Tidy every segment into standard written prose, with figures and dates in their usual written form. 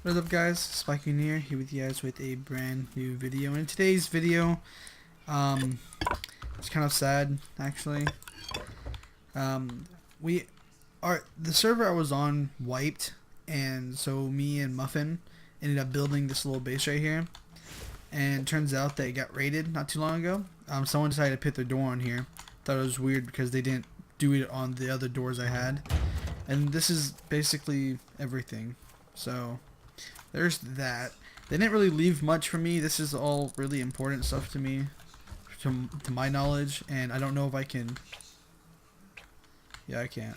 What is up, guys? Spikerion here with you guys with a brand new video. In today's video, it's kind of sad actually. The server I was on wiped, and so me and Muffin ended up building this little base right here. And it turns out that it got raided not too long ago. Someone decided to put their door on here. Thought it was weird because they didn't do it on the other doors I had. And this is basically everything. So there's that. They didn't really leave much for me. This is all really important stuff to me, to my knowledge, and I don't know if I can. Yeah, I can't.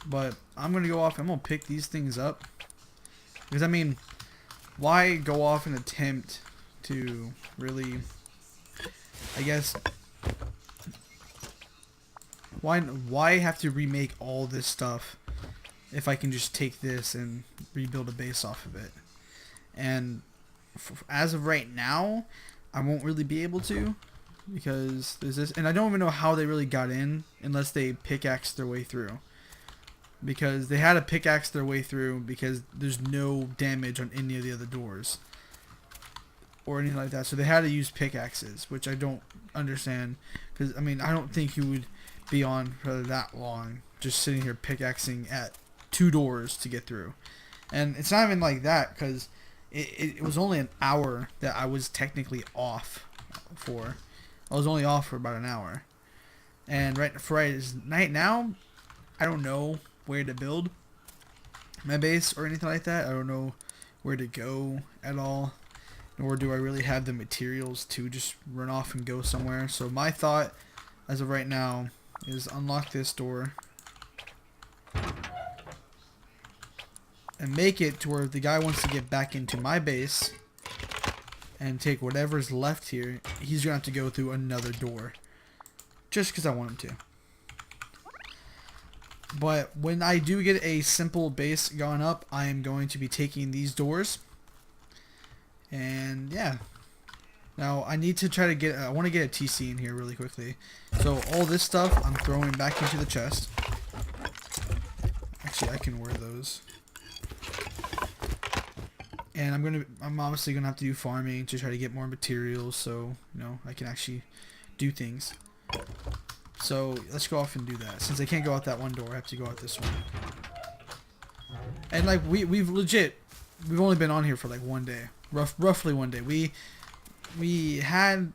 But I'm gonna go off. I'm gonna pick these things up because I mean, why go off and attempt to really? I guess. Why have to remake all this stuff if I can just take this and rebuild a base off of it? And as of right now, I won't really be able to because there's this, and I don't even know how they really got in unless they pickaxed their way through. Because they had to pickaxe their way through because there's no damage on any of the other doors or anything like that. So they had to use pickaxes, which I don't understand. Because I mean, I don't think you would be on for that long just sitting here pickaxing at 2 doors to get through. And it's not even like that because it was only an hour that I was technically off for. I was only off for about an hour. And right now, I don't know where to build my base or anything like that. I don't know where to go at all, nor do I really have the materials to just run off and go somewhere. So my thought as of right now is unlock this door and make it to where if the guy wants to get back into my base and take whatever's left here, he's gonna have to go through another door just because I want him to. But when I do get a simple base going up, I am going to be taking these doors. And yeah. Now I need to try to get, I want to get a TC in here really quickly. So all this stuff I'm throwing back into the chest. Actually, I can wear those. And I'm obviously gonna have to do farming to try to get more materials, so I can actually do things. So let's go off and do that. Since I can't go out that one door, I have to go out this one. And like we've only been on here for like one day, roughly one day. We had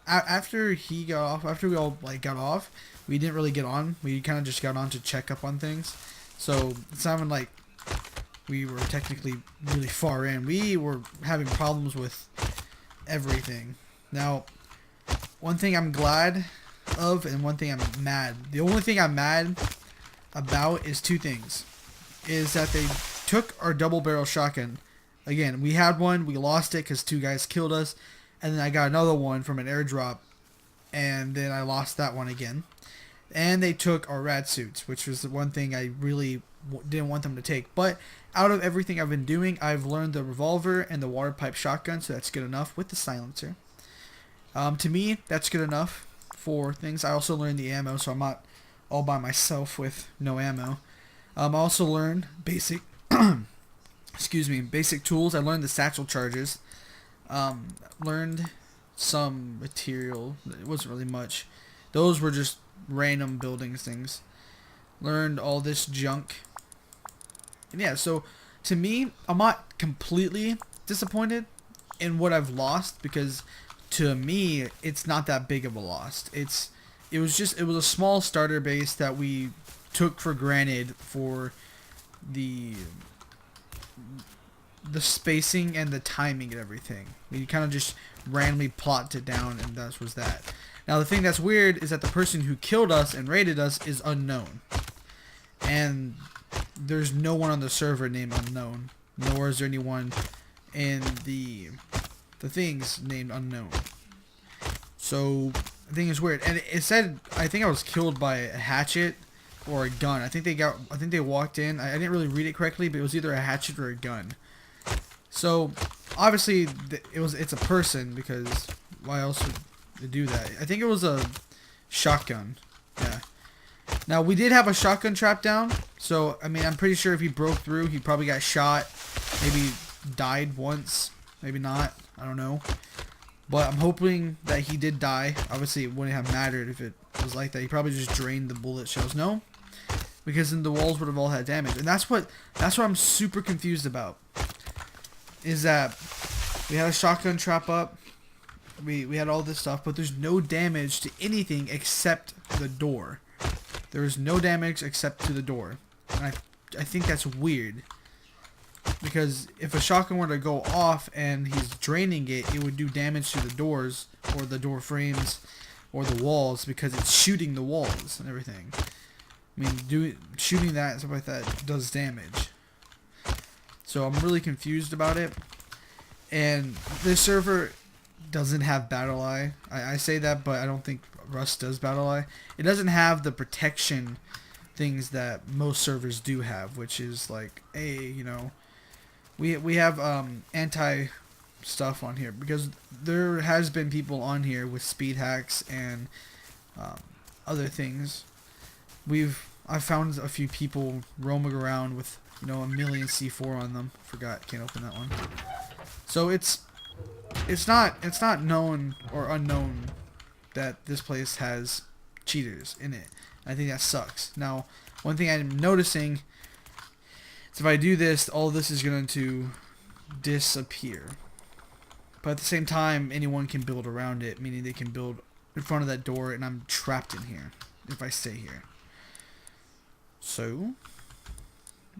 after he got off, after we all like got off, we didn't really get on. We kind of just got on to check up on things. So it's not even like we were technically really far in. We were having problems with everything. Now, one thing I'm glad of and one thing I'm mad. The only thing I'm mad about is 2 things. Is that they took our double barrel shotgun. Again, we had one, we lost it because 2 guys killed us, and then I got another one from an airdrop, and then I lost that one again. And they took our rad suits, which was the one thing I really didn't want them to take. But out of everything I've been doing, I've learned the revolver and the water pipe shotgun, so that's good enough with the silencer. To me, that's good enough for things. I also learned the ammo, so I'm not all by myself with no ammo. I also learned basic basic tools. I learned the satchel charges. Learned some material. It wasn't really much. Those were just random buildings things. Learned all this junk. And yeah, so to me, I'm not completely disappointed in what I've lost because to me, it's not that big of a loss. It was a small starter base that we took for granted for the spacing and the timing and everything. We kind of just randomly plotted it down, and that was that. Now the thing that's weird is that the person who killed us and raided us is unknown, and there's no one on the server named Unknown, nor is there anyone in the things named Unknown. So the thing is weird, and it said I think I was killed by a hatchet or a gun. I think they walked in. I didn't really read it correctly, but it was either a hatchet or a gun. So obviously it's a person because why else would they do that? I think it was a shotgun. Yeah. Now, we did have a shotgun trap down, so, I mean, I'm pretty sure if he broke through, he probably got shot, maybe died once, maybe not, I don't know. But I'm hoping that he did die. Obviously, it wouldn't have mattered if it was like that. He probably just drained the bullet shells. No, because then the walls would have all had damage. And that's what I'm super confused about. Is that we had a shotgun trap up. We had all this stuff, but there's no damage to anything except the door. There is no damage except to the door. And I think that's weird. Because if a shotgun were to go off and he's draining it, it would do damage to the doors or the door frames or the walls because it's shooting the walls and everything. I mean, shooting that and stuff like that does damage. So I'm really confused about it. And this server doesn't have Battle Eye. I say that, but I don't think Rust does Battle Eye. It doesn't have the protection things that most servers do have, which is like, hey, you know, we have anti stuff on here because there has been people on here with speed hacks and other things. I've found a few people roaming around with, you know, 1,000,000 C4 on them. Forgot, can't open that one. So it's not known or unknown that this place has cheaters in it. I think that sucks. Now, one thing I'm noticing is if I do this, all this is going to disappear. But at the same time, anyone can build around it, meaning they can build in front of that door, and I'm trapped in here if I stay here. So,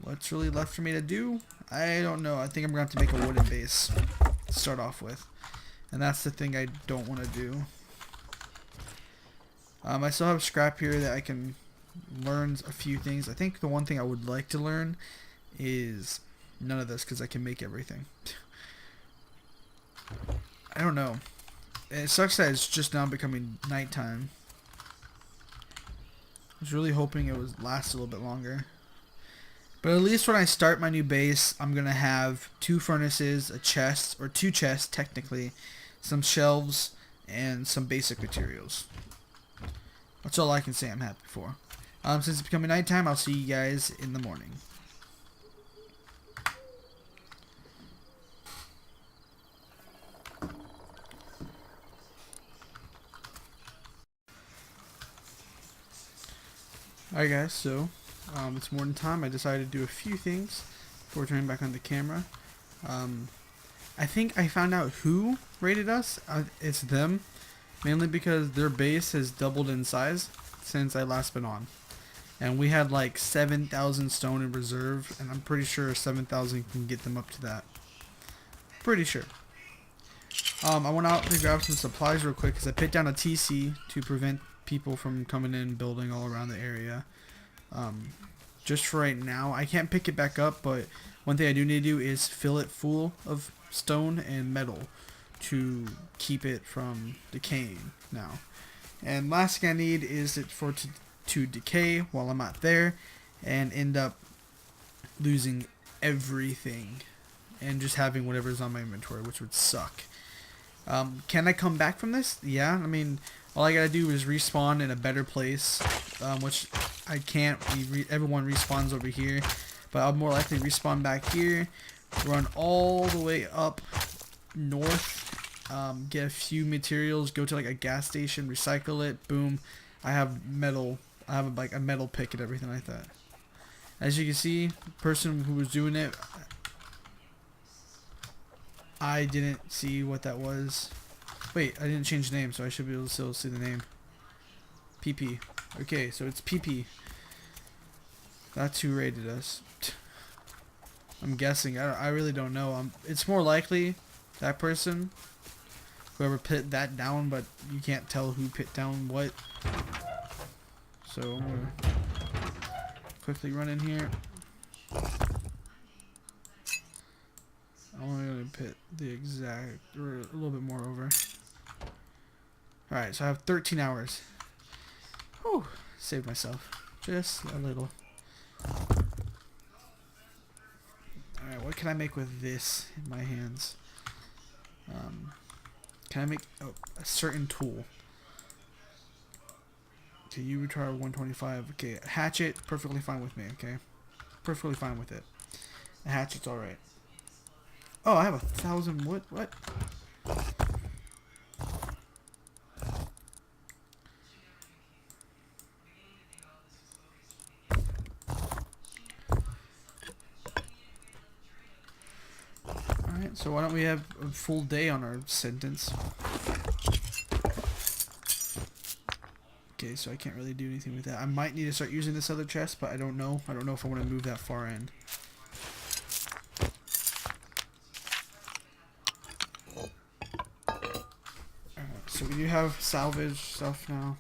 what's really left for me to do? I don't know. I think I'm going to have to make a wooden base to start off with. And that's the thing I don't want to do. I still have scrap here that I can learn a few things. I think the one thing I would like to learn is none of this because I can make everything. I don't know. It sucks that it's just now becoming nighttime. I was really hoping it would last a little bit longer. But at least when I start my new base, I'm going to have 2 furnaces, a chest, or 2 chests technically, some shelves, and some basic materials. That's all I can say I'm happy for. Since it's becoming nighttime, I'll see you guys in the morning. Alright guys, so it's morning time. I decided to do a few things before turning back on the camera. I think I found out who raided us. It's them. Mainly because their base has doubled in size since I last been on. And we had like 7,000 stone in reserve, and I'm pretty sure 7,000 can get them up to that. Pretty sure. I went out to grab some supplies real quick because I put down a TC to prevent people from coming in and building all around the area. Just for right now. I can't pick it back up, but one thing I do need to do is fill it full of stone and metal to keep it from decaying now. And last thing I need is it for it to decay while I'm out there and end up losing everything and just having whatever's on my inventory, which would suck. Can I come back from this? Yeah, I mean, all I gotta do is respawn in a better place, which I can't. Everyone respawns over here, but I'll more likely respawn back here, run all the way up north, get a few materials, go to like a gas station, recycle it, boom, I have metal. I have like a metal pick and everything like that. As you can see, the person who was doing it, I didn't see what that was. Wait, I didn't change the name, so I should be able to still see the name. PP. Okay, so it's PP. That's who raided us. I'm guessing. I really don't know. It's more likely that person, whoever put that down, but you can't tell who put down what. So I'm gonna quickly run in here. I'm only gonna put the exact, or a little bit more over. Alright, so I have 13 hours. Whew, saved myself. Just a little. Alright, what can I make with this in my hands? Can I make a certain tool? Okay, you require 125. Okay, hatchet, perfectly fine with me, okay? Perfectly fine with it. A hatchet's alright. Oh, I have 1,000 wood? What? Alright, so why don't we have a full day on our sentence? Okay, so I can't really do anything with that. I might need to start using this other chest, but I don't know. I don't know if I want to move that far in. Alright, so we do have salvage stuff now.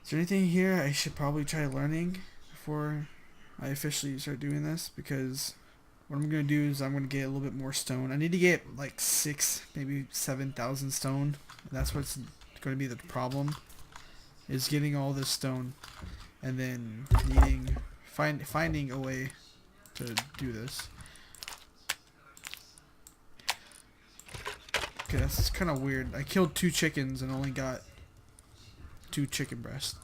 Is there anything here I should probably try learning before I officially start doing this? Because what I'm going to do is I'm going to get a little bit more stone. I need to get like 6, maybe 7,000 stone. That's what's going to be the problem. Is getting all this stone and then finding a way to do this. Okay, that's kind of weird. I killed 2 chickens and only got 2 chicken breasts.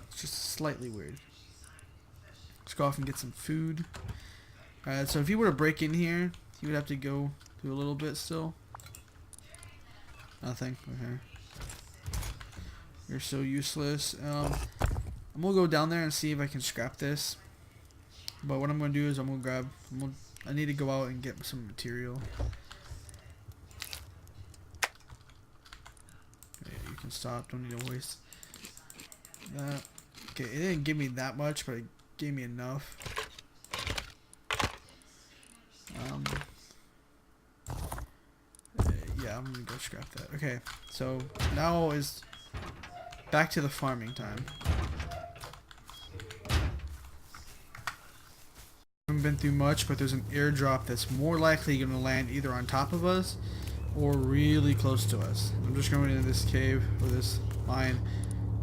It's just slightly weird. Let's go off and get some food. Alright, so if he were to break in here, he would have to go through a little bit still. Nothing. Okay. You're so useless. I'm gonna go down there and see if I can scrap this. But what I'm gonna do is I'm gonna grab. I need to go out and get some material. Okay, you can stop. Don't need to waste that. Okay, it didn't give me that much, but it gave me enough. Yeah, I'm gonna go scrap that. Okay, so now is back to the farming time. Haven't been through much, but there's an airdrop that's more likely going to land either on top of us or really close to us. I'm just going into this cave or this mine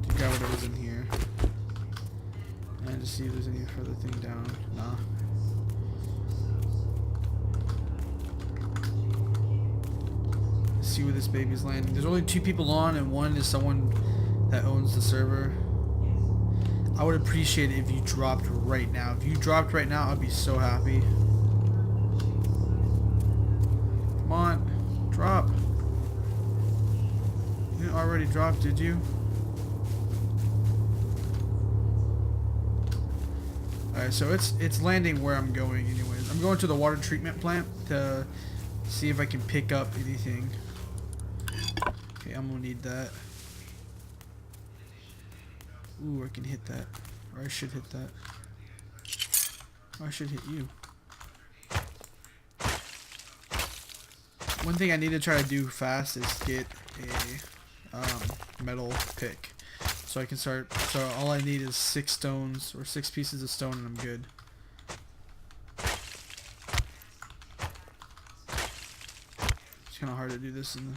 to grab whatever's in here and to see if there's any further thing down. Nah. See where this baby's landing. There's only 2 people on, and one is someone that owns the server. I would appreciate it if you dropped right now. If you dropped right now, I'd be so happy. Come on, drop. You didn't already drop, did you? Alright, so it's landing where I'm going anyways. I'm going to the water treatment plant to see if I can pick up anything. Okay, I'm gonna need that. Ooh, I can hit that. Or I should hit that. Or I should hit you. One thing I need to try to do fast is get a metal pick. So I can start, so all I need is 6 stones, or 6 pieces of stone, and I'm good. It's kind of hard to do this in the...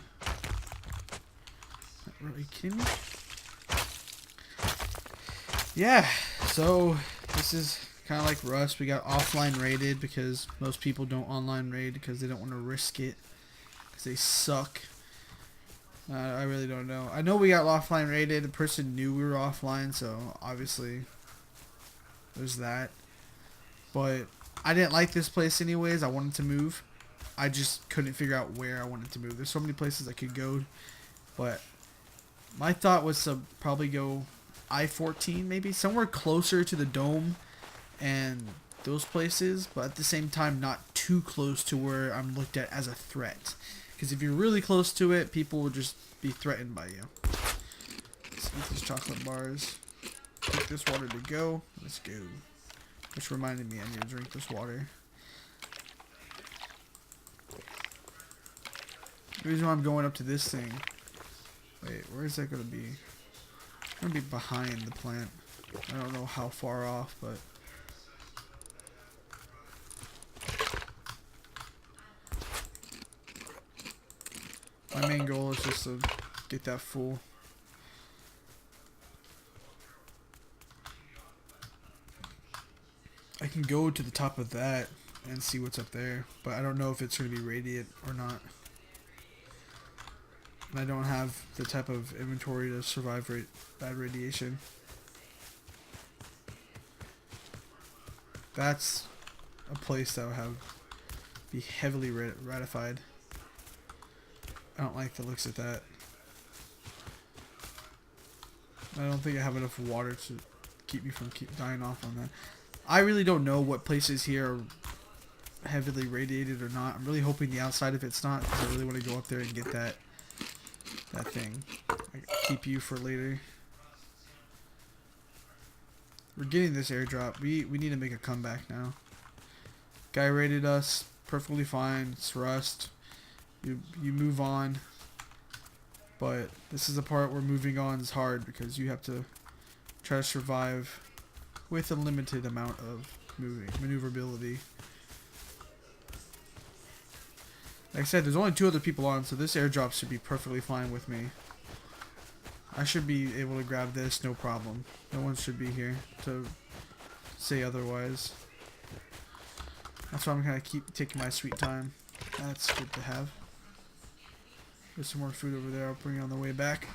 Are you kidding me? Yeah, so this is kind of like Rust. We got offline raided because most people don't online raid because they don't want to risk it because they suck. I really don't know. I know we got offline raided. The person knew we were offline, so obviously there's that. But I didn't like this place anyways. I wanted to move. I just couldn't figure out where I wanted to move. There's so many places I could go, but my thought was to probably go I-14 maybe, somewhere closer to the dome and those places, but at the same time not too close to where I'm looked at as a threat, because if you're really close to it, people will just be threatened by you. Let's eat these chocolate bars, take this water to go. Let's go. Which reminded me I need to drink this water. The reason why I'm going up to this thing, wait, where is that going to be? It's going to be behind the plant. I don't know how far off, but... my main goal is just to get that full. I can go to the top of that and see what's up there, but I don't know if it's going to be radiant or not. And I don't have the type of inventory to survive bad radiation. That's a place that would be heavily ratified. I don't like the looks of that. I don't think I have enough water to keep me from dying off on that. I really don't know what places here are heavily radiated or not. I'm really hoping the outside of it's not, because I really want to go up there and get that thing. I keep you for later. We're getting this airdrop. We need to make a comeback now. Guy raided us perfectly fine. It's rust. You move on. But this is the part where moving on is hard, because you have to try to survive with a limited amount of maneuverability. Like I said, there's only 2 other people on, so this airdrop should be perfectly fine with me. I should be able to grab this, no problem. No one should be here to say otherwise. That's why I'm gonna keep taking my sweet time. That's good to have. There's some more food over there. I'll bring it on the way back.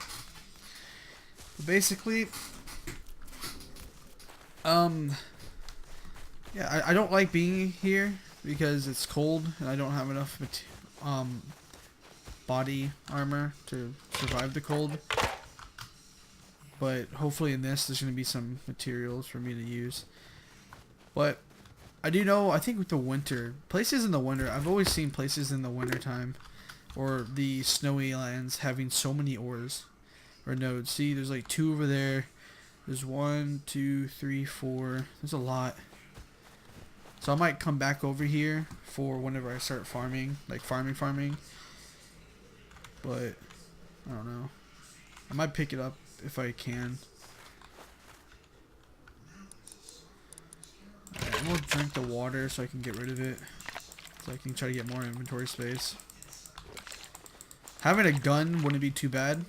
But basically, yeah, I don't like being here because it's cold and I don't have enough body armor to survive the cold. But hopefully in this, there's going to be some materials for me to use. But I do know, I think with the winter, places in the winter, I've always seen places in the winter time or the snowy lands having so many ores or nodes. See, there's like 2 over there. There's 1, 2, 3, 4. There's a lot. So I might come back over here for whenever I start farming, like farming. But I don't know. I might pick it up if I can. Alright, I'm gonna drink the water so I can get rid of it. So I can try to get more inventory space. Having a gun wouldn't be too bad.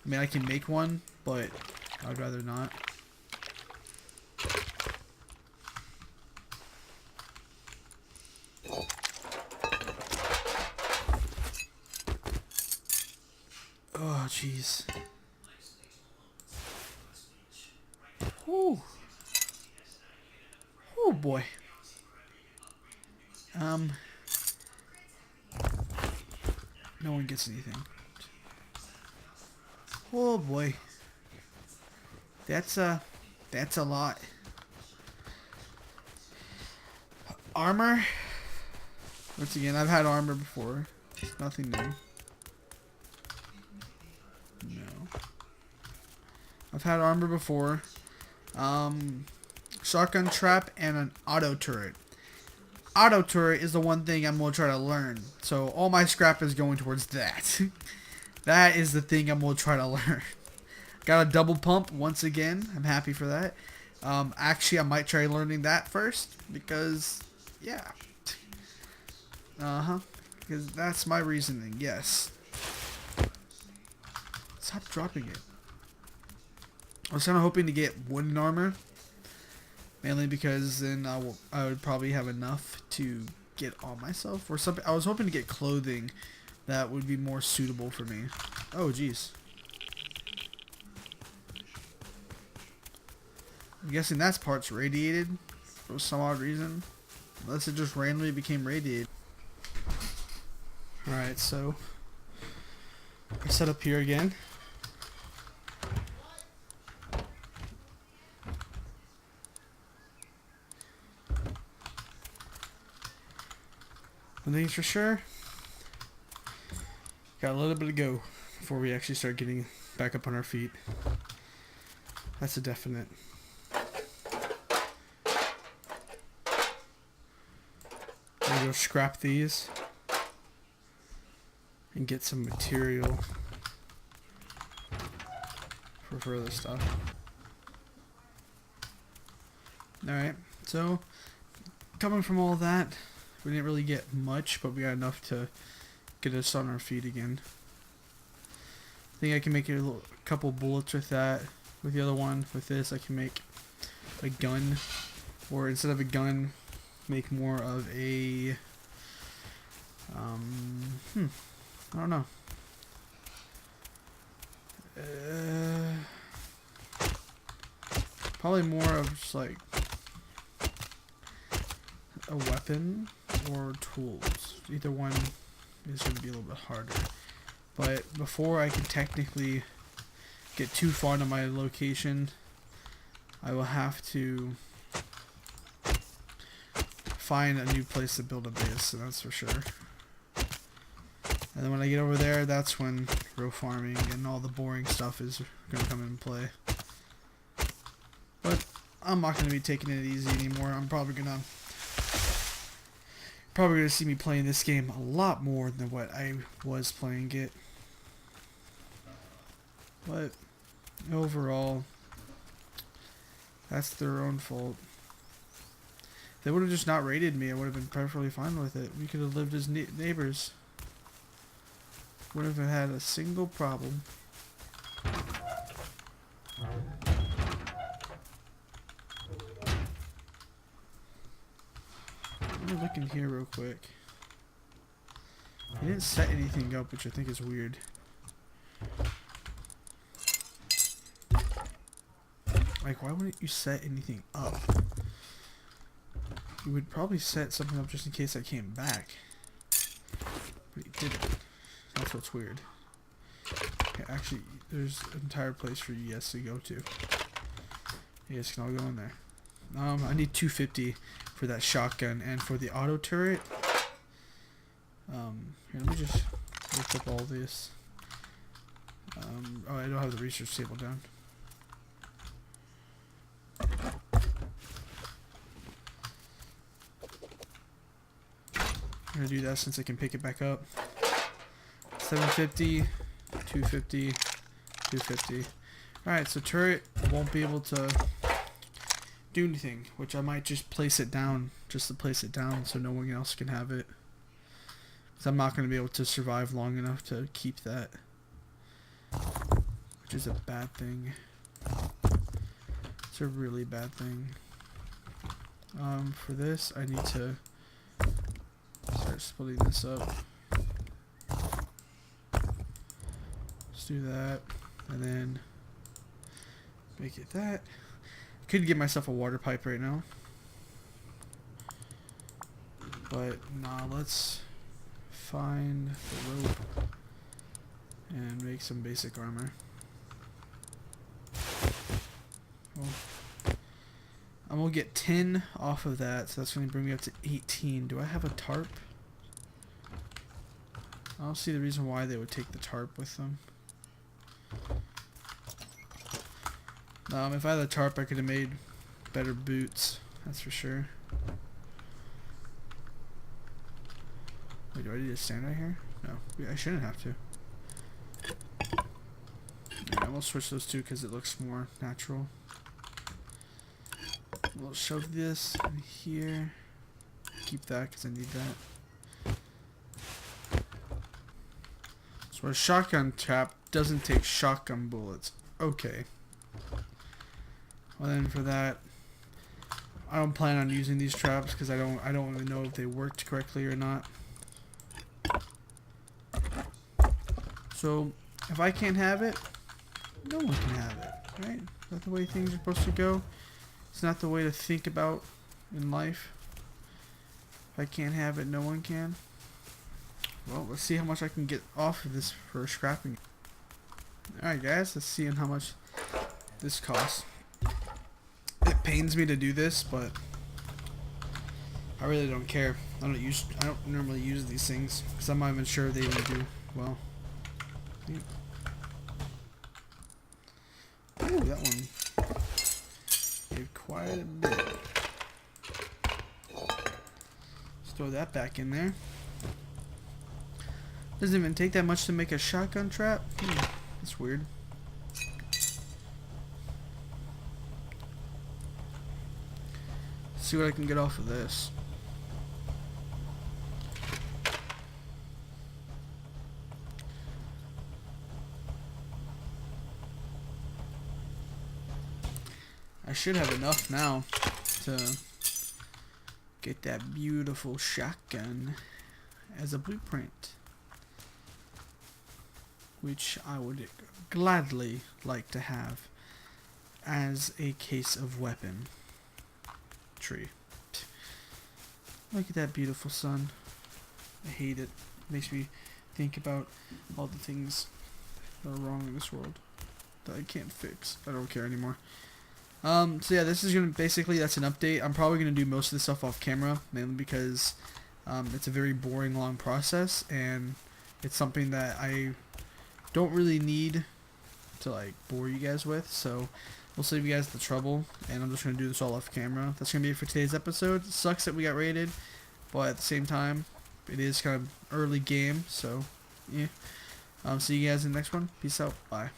I mean, I can make one, but I'd rather not. Oh, jeez. Whew. Oh, boy. No one gets anything. Oh, boy. That's a lot. Armor. Once again, I've had armor before. It's nothing new. No. I've had armor before. Shotgun trap and an auto turret. Auto turret is the one thing I'm going to try to learn. So all my scrap is going towards that. That is the thing I'm going to try to learn. Got a double pump once again. I'm happy for that. Actually, I might try learning that first. Because, yeah. Because that's my reasoning. Yes. Stop dropping it. I was kind of hoping to get wooden armor. Mainly because then I would probably have enough to get on myself. Or something. I was hoping to get clothing that would be more suitable for me. Oh, jeez. I'm guessing that part's radiated for some odd reason. Unless it just randomly became radiated. Alright, so I set up here again. One thing's for sure, got a little bit to go before we actually start getting back up on our feet. That's a definite. I'm gonna go scrap these and get some material for further stuff. Alright, so coming from all that, we didn't really get much, but we got enough to get us on our feet again. I think I can make a couple bullets with that. With the other one, with this, I can make a gun. Or instead of a gun, make more of a... I don't know. Probably more of just like a weapon or tools. Either one is going to be a little bit harder. But before I can technically get too far into my location, I will have to find a new place to build a base, so that's for sure. And then when I get over there, that's when real farming and all the boring stuff is going to come into play. But I'm not going to be taking it easy anymore. I'm probably going to see me playing this game a lot more than what I was playing it. But overall, that's their own fault. If they would have just not raided me, I would have been perfectly fine with it. We could have lived as neighbors. Wouldn't have had a single problem. Let me look in here real quick. He didn't set anything up, which I think is weird. Like, why wouldn't you set anything up? You would probably set something up just in case I came back. But he didn't. That's what's weird. Okay, actually, there's an entire place for you guys to go to. You guys can all go in there. I need 250 for that shotgun and for the auto turret. Here, let me just look up all this. Oh, I don't have the research table down. I'm gonna do that since I can pick it back up. 750, 250, 250. Alright, so turret won't be able to do anything, which I might just place it down, just to place it down so no one else can have it. Because I'm not going to be able to survive long enough to keep that, which is a bad thing. It's a really bad thing. For this, I need to start splitting this up. Let's do that, and then make it that. Could give myself a water pipe right now, but nah, let's find the rope and make some basic armor. Well, I'm gonna get 10 off of that, so that's gonna bring me up to 18. Do I have a tarp? I don't see the reason why they would take the tarp with them. If I had a tarp, I could have made better boots. That's for sure. Wait, do I need to stand right here? No, I shouldn't have to. Alright, we'll switch those two because it looks more natural. We'll shove this in here. Keep that because I need that. So a shotgun trap doesn't take shotgun bullets. Okay. Well then for that, I don't plan on using these traps because I don't even know if they worked correctly or not. So if I can't have it, no one can have it, right? Is that the way things are supposed to go? It's not the way to think about in life. If I can't have it, no one can. Well, let's see how much I can get off of this for scrapping. Alright guys, let's see how much this costs. It pains me to do this, but I really don't care. I don't normally use these things because I'm not even sure they even do well. Ooh, that one did quite a bit. Let's throw that back in there. Doesn't even take that much to make a shotgun trap. That's weird. See what I can get off of this. I should have enough now to get that beautiful shotgun as a blueprint. which I would gladly like to have as a case of weapon. Tree. Look at that beautiful sun. I hate it. Makes me think about all the things that are wrong in this world that I can't fix. I don't care anymore. So yeah, this is gonna basically, that's an update. I'm probably gonna do most of this stuff off camera, mainly because it's a very boring, long process, and it's something that I don't really need to like bore you guys with. So we'll save you guys the trouble, and I'm just gonna do this all off camera. That's gonna be it for today's episode. It sucks that we got raided, but at the same time, it is kind of early game, so yeah. See you guys in the next one. Peace out. Bye.